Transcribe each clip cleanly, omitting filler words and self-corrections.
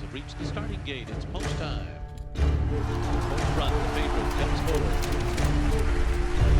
have reached the starting gate. It's post time. Cold front, the favorite comes forward.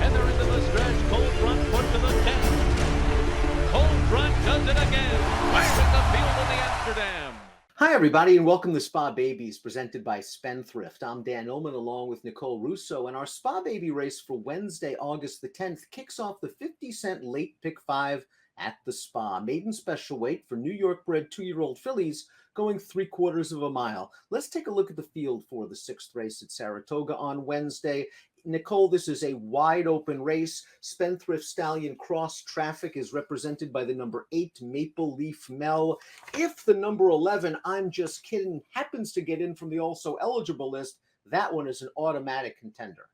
And they're into the stretch. Cold front, put to the 10. Cold front does it again. Firing the field in the Amsterdam. Hi, everybody, and welcome to Spa Babies, presented by Spendthrift. I'm Dan Illman, along with Nicole Russo, and our Spa Baby race for Wednesday, August the 10th, kicks off the 50-cent late pick 5 at the Spa. Maiden special weight for New York-bred 2-year-old fillies, going 3/4 of a mile. Let's take a look at the field for the 6th race at Saratoga on Wednesday. Nicole, this is a wide open race. Spendthrift Stallion Cross Traffic is represented by the number 8 Maple Leaf Mel. If the number 11, I'm Just Kidding, happens to get in from the also eligible list, that one is an automatic contender.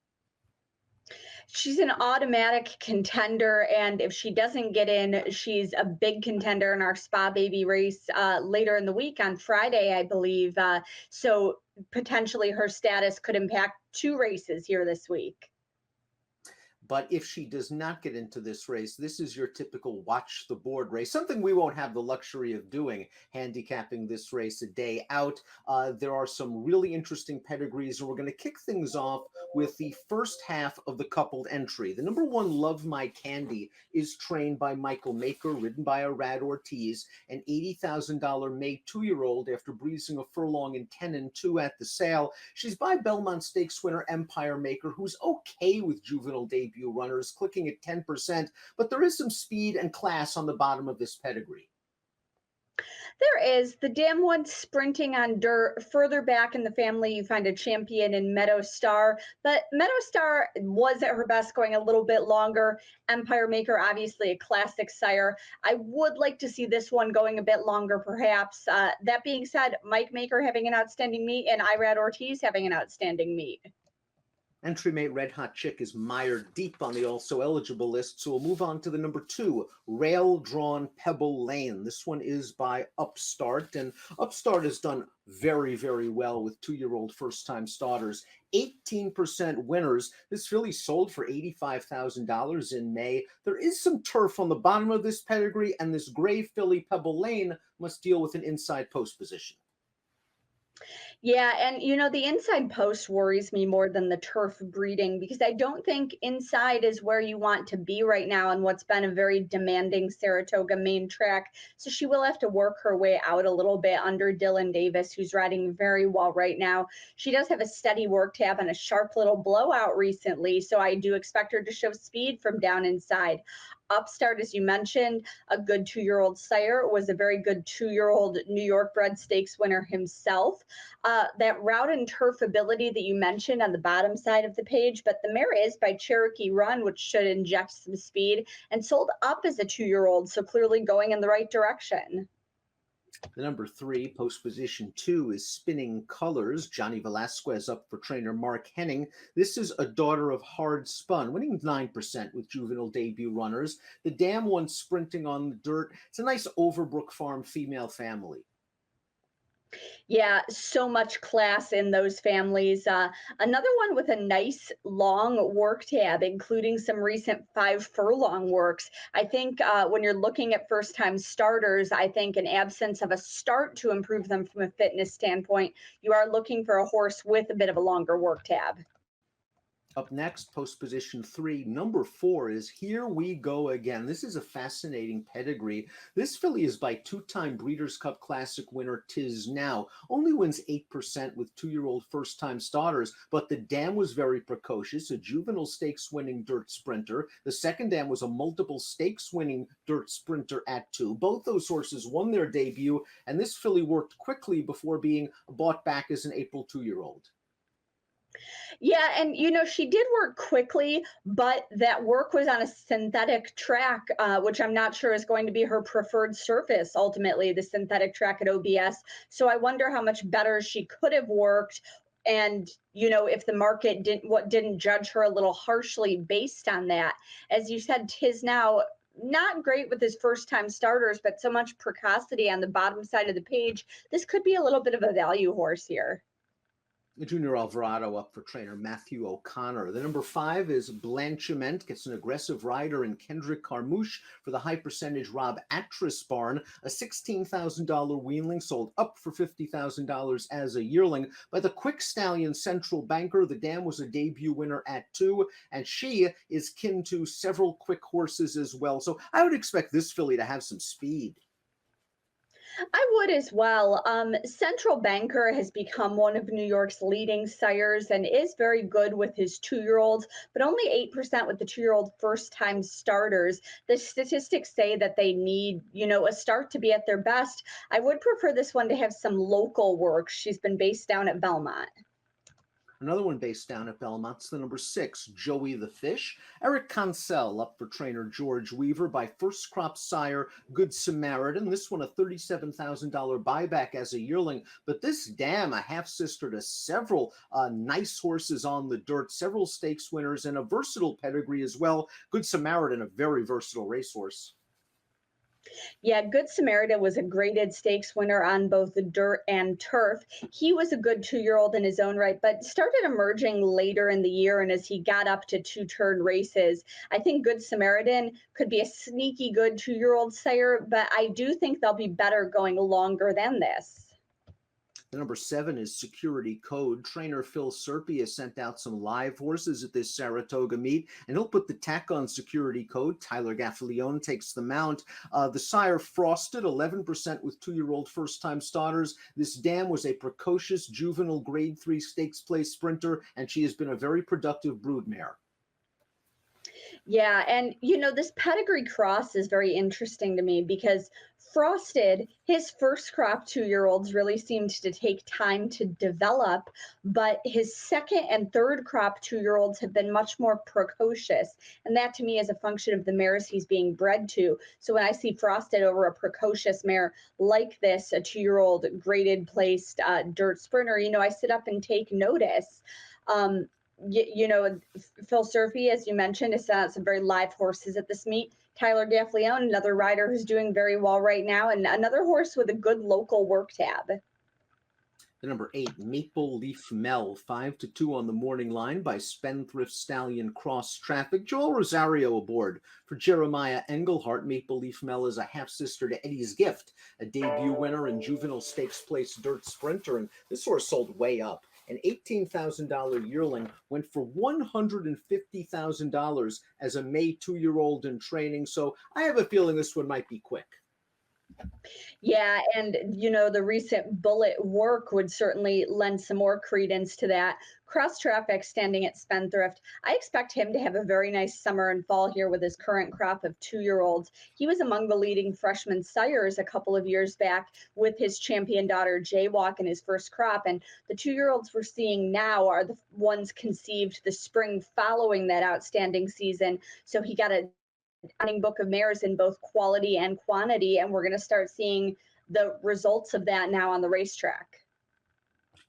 She's an automatic contender, and if she doesn't get in, she's a big contender in our Spa Baby race later in the week on Friday, I believe. So potentially her status could impact 2 races here this week. But if she does not get into this race, this is your typical watch the board race, something we won't have the luxury of doing, handicapping this race a day out. There are some really interesting pedigrees, and we're going to kick things off with the first half of the coupled entry. The number 1, Love My Candy, is trained by Michael Maker, ridden by Arad Ortiz, an $80,000 May 2-year-old after breezing a furlong in 10-2 at the sale. She's by Belmont Stakes winner Empire Maker, who's okay with juvenile debut runners, clicking at 10%, but there is some speed and class on the bottom of this pedigree. There is. The dam one sprinting on dirt. Further back in the family, you find a champion in Meadow Star, but Meadow Star was at her best going a little bit longer. Empire Maker, obviously a classic sire. I would like to see this one going a bit longer, perhaps. That being said, Mike Maker having an outstanding meet and Irad Ortiz having an outstanding meet. Entry mate Red Hot Chick is mired deep on the also eligible list, so we'll move on to the number 2, Rail Drawn Pebble Lane. This one is by Upstart, and Upstart has done very, very well with 2-year-old first-time starters. 18% winners. This filly sold for $85,000 in May. There is some turf on the bottom of this pedigree, and this gray filly Pebble Lane must deal with an inside post position. Yeah, and the inside post worries me more than the turf breeding, because I don't think inside is where you want to be right now on what's been a very demanding Saratoga main track. So she will have to work her way out a little bit under Dylan Davis, who's riding very well right now. She does have a steady work tab and a sharp little blowout recently, so I do expect her to show speed from down inside. Upstart, as you mentioned, a good 2-year-old sire, was a very good 2-year-old New York bred stakes winner himself. That route and turf ability that you mentioned on the bottom side of the page, but the mare is by Cherokee Run, which should inject some speed, and sold up as a 2-year-old, so clearly going in the right direction. The number 3, post position 2, is Spinning Colors. Johnny Velasquez up for trainer Mark Henning. This is a daughter of Hard Spun, winning 9% with juvenile debut runners. The dam one sprinting on the dirt. It's a nice Overbrook Farm female family. Yeah, so much class in those families. Another one with a nice long work tab, including some recent 5 furlong works. I think when you're looking at first-time starters, I think an absence of a start to improve them from a fitness standpoint, you are looking for a horse with a bit of a longer work tab. Up next, post position 3, number 4 is Here We Go Again. This is a fascinating pedigree. This filly is by 2-time Breeders' Cup Classic winner Tiz Now. Only wins 8% with 2-year-old first-time starters, but the dam was very precocious, a juvenile stakes winning dirt sprinter. The second dam was a multiple stakes winning dirt sprinter at 2. Both those horses won their debut, and this filly worked quickly before being bought back as an April 2-year-old. Yeah, and she did work quickly, but that work was on a synthetic track, which I'm not sure is going to be her preferred surface, ultimately, the synthetic track at OBS. So I wonder how much better she could have worked, and if the market didn't judge her a little harshly based on that. As you said, Tiz Now, not great with his first-time starters, but so much precocity on the bottom side of the page. This could be a little bit of a value horse here. Junior Alvarado up for trainer Matthew O'Connor. The number 5 is Blanchiment, gets an aggressive rider in Kendrick Carmouche for the high percentage Rob Atris barn. A $16,000 weanling sold up for $50,000 as a yearling by the Quick Stallion Central Banker. The dam was a debut winner at 2, and she is kin to several quick horses as well. So I would expect this filly to have some speed. I would as well. Central Banker has become one of New York's leading sires and is very good with his 2-year-olds, but only 8% with the 2-year-old first-time starters. The statistics say that they need, a start to be at their best. I would prefer this one to have some local work. She's been based down at Belmont. Another one based down at Belmont's the number 6, Joey the Fish. Eric Consell up for trainer George Weaver by first crop sire Good Samaritan. This one a $37,000 buyback as a yearling, but this dam a half-sister to several nice horses on the dirt, several stakes winners, and a versatile pedigree as well. Good Samaritan, a very versatile racehorse. Yeah, Good Samaritan was a graded stakes winner on both the dirt and turf. He was a good 2-year-old in his own right, but started emerging later in the year. And as he got up to 2-turn races, I think Good Samaritan could be a sneaky good 2-year-old sire, but I do think they'll be better going longer than this. The number 7 is Security Code. Trainer Phil Serpy has sent out some live horses at this Saratoga meet, and he'll put the tack on Security Code. Tyler Gaffalione takes the mount. The sire Frosted, 11% with 2-year-old first-time starters. This dam was a precocious juvenile grade 3 stakes play sprinter, and she has been a very productive broodmare. Yeah, and this pedigree cross is very interesting to me because Frosted, his first crop 2-year-olds really seemed to take time to develop, but his second and third crop 2-year-olds have been much more precocious. And that to me is a function of the mares he's being bred to. So when I see Frosted over a precocious mare like this, a 2-year-old graded placed dirt sprinter, I sit up and take notice. Phil Surfy, as you mentioned, has some very live horses at this meet. Tyler Gaffalione, another rider who's doing very well right now, and another horse with a good local work tab. The number 8, Maple Leaf Mel, 5-2 on the morning line by Spendthrift Stallion Cross Traffic. Joel Rosario aboard for Jeremiah Engelhart. Maple Leaf Mel is a half-sister to Eddie's Gift, a debut winner and juvenile stakes place dirt sprinter, and this horse sold way up. An $18,000 yearling went for $150,000 as a May 2-year-old in training. So I have a feeling this one might be quick. Yeah, and the recent bullet work would certainly lend some more credence to that. Cross Traffic standing at Spendthrift. I expect him to have a very nice summer and fall here with his current crop of 2-year-olds. He was among the leading freshman sires a couple of years back with his champion daughter Jaywalk in his first crop, and the 2-year-olds we're seeing now are the ones conceived the spring following that outstanding season. So he got a book of mares in both quality and quantity, and we're going to start seeing the results of that now on the racetrack.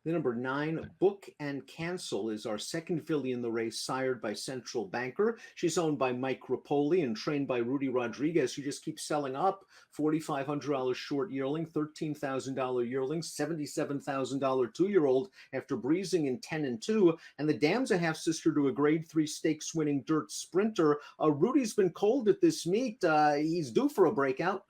The number 9, Book and Cancel, is our second filly in the race, sired by Central Banker. She's owned by Mike Rapoli and trained by Rudy Rodriguez. She just keeps selling up. $4,500 short yearling, $13,000 yearling, $77,000 2-year-old after breezing in 10-2. And the dam's a half-sister to a grade 3 stakes winning dirt sprinter. Rudy's been cold at this meet. He's due for a breakout.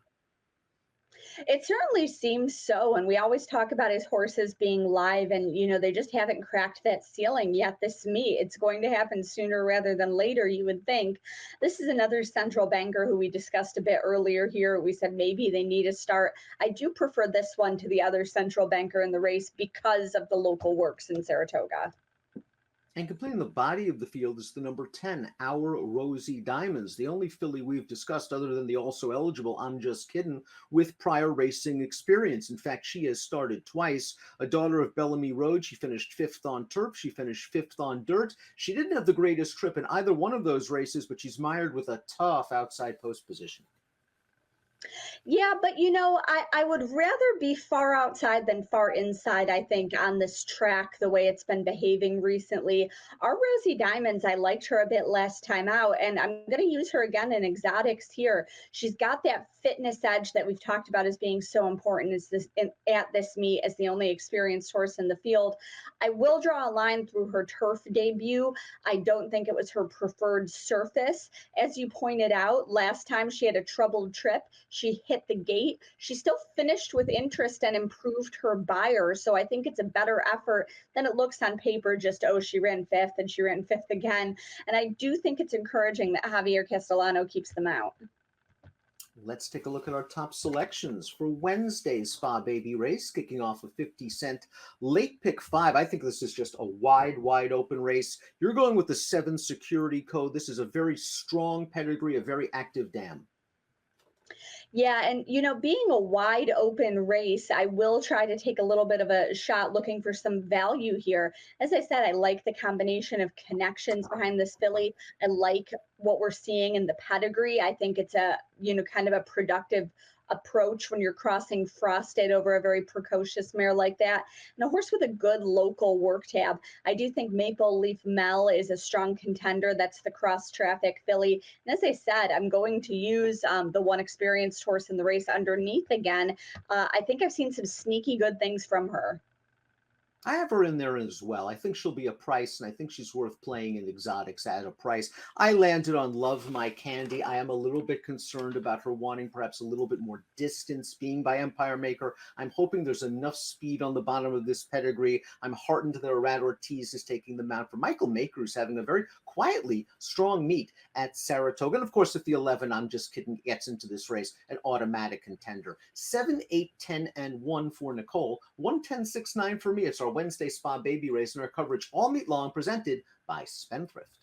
It certainly seems so, and we always talk about his horses being live, and they just haven't cracked that ceiling yet this meet. It's going to happen sooner rather than later, you would think. This is another Central Banker who we discussed a bit earlier here. We said maybe they need a start. I do prefer this one to the other Central Banker in the race because of the local works in Saratoga. And completing the body of the field is the number 10, Our Rosie Diamonds, the only filly we've discussed other than the also eligible I'm Just Kiddin' with prior racing experience. In fact, she has started twice. A daughter of Bellamy Road, she finished 5th on turf. She finished 5th on dirt. She didn't have the greatest trip in either one of those races, but she's mired with a tough outside post position. Yeah, but I would rather be far outside than far inside, I think, on this track, the way it's been behaving recently. Our Rosie Diamonds, I liked her a bit last time out, and I'm going to use her again in exotics here. She's got that fitness edge that we've talked about as being so important at this meet as the only experienced horse in the field. I will draw a line through her turf debut. I don't think it was her preferred surface. As you pointed out, last time she had a troubled trip. She hit the gate. She still finished with interest and improved her buyer. So I think it's a better effort than it looks on paper. Just, oh, she ran fifth and she ran fifth again. And I do think it's encouraging that Javier Castellano keeps them out. Let's take a look at our top selections for Wednesday's Spa Baby race, kicking off a 50-cent late pick 5. I think this is just a wide open race. You're going with the 7 security code. This is a very strong pedigree, a very active dam. Yeah, and being a wide open race, I will try to take a little bit of a shot looking for some value here. As I said, I like the combination of connections behind this filly. I like what we're seeing in the pedigree. I think it's a, kind of a productive approach when you're crossing Frosted over a very precocious mare like that. And a horse with a good local work tab. I do think Maple Leaf Mel is a strong contender. That's the cross traffic filly. And as I said, I'm going to use the one experienced horse in the race underneath again. I think I've seen some sneaky good things from her. I have her in there as well. I think she'll be a price, and I think she's worth playing in exotics at a price. I landed on Love My Candy. I am a little bit concerned about her wanting perhaps a little bit more distance being by Empire Maker. I'm hoping there's enough speed on the bottom of this pedigree. I'm heartened that Arad Ortiz is taking the mount for Michael Maker, who's having a very quietly strong meet at Saratoga. And of course, if the 11, I'm just kidding, gets into this race, an automatic contender. 7, 8, 10, and 1 for Nicole. 1, 10, 6, 9 for me. It's our Wednesday Spa Baby race, and our coverage all meet long presented by Spendthrift.